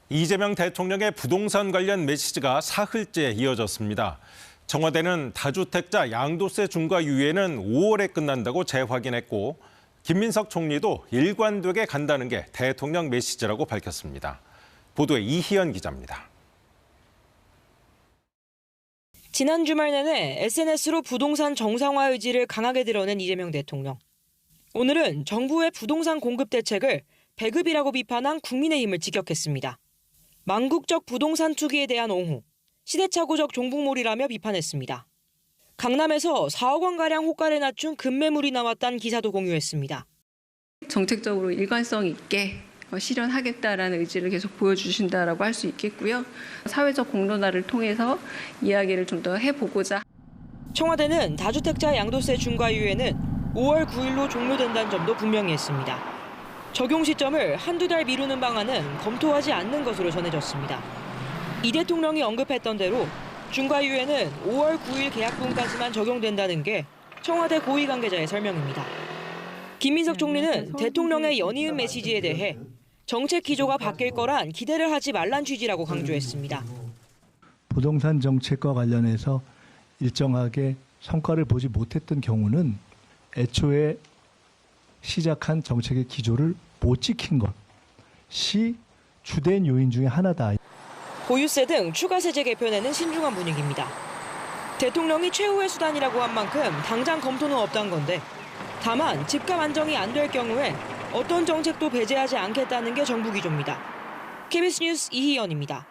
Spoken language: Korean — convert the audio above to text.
이재명 대통령의 부동산 관련 메시지가 사흘째 이어졌습니다. 청와대는 다주택자 양도세 중과 유예는 5월에 끝난다고 재확인했고 김민석 총리도 일관되게 간다는 게 대통령 메시지라고 밝혔습니다. 보도에 이희연 기자입니다. 지난 주말 내내 SNS로 부동산 정상화 의지를 강하게 드러낸 이재명 대통령. 오늘은 정부의 부동산 공급 대책을 배급이라고 비판한 국민의힘을 직격했습니다. 망국적 부동산 투기에 대한 옹호, 시대착오적 종북몰이라며 비판했습니다. 강남에서 4억 원가량 호가를 낮춘 급매물이 나왔다는 기사도 공유했습니다. 정책적으로 일관성 있게 실현하겠다라는 의지를 계속 보여주신다라고 할 수 있겠고요. 사회적 공론화를 통해서 이야기를 좀 더 해보고자. 청와대는 다주택자 양도세 중과 유예는 5월 9일로 종료된다는 점도 분명히 했습니다. 적용 시점을 한두 달 미루는 방안은 검토하지 않는 것으로 전해졌습니다. 이 대통령이 언급했던 대로 중과 유예는 5월 9일 계약분까지만 적용된다는 게 청와대 고위 관계자의 설명입니다. 김민석 총리는 대통령의 연이은 메시지에 대해 정책 기조가 바뀔 거란 기대를 하지 말란 취지라고 강조했습니다. 부동산 정책과 관련해서 일정하게 성과를 보지 못했던 경우는 애초에 시작한 정책의 기조를 못 지킨 것이 주된 요인 중에 하나다. 보유세 등 추가 세제 개편에는 신중한 분위기입니다. 대통령이 최후의 수단이라고 한 만큼 당장 검토는 없다는 건데 다만 집값 안정이 안 될 경우에 어떤 정책도 배제하지 않겠다는 게 정부 기조입니다. KBS 뉴스 이희연입니다.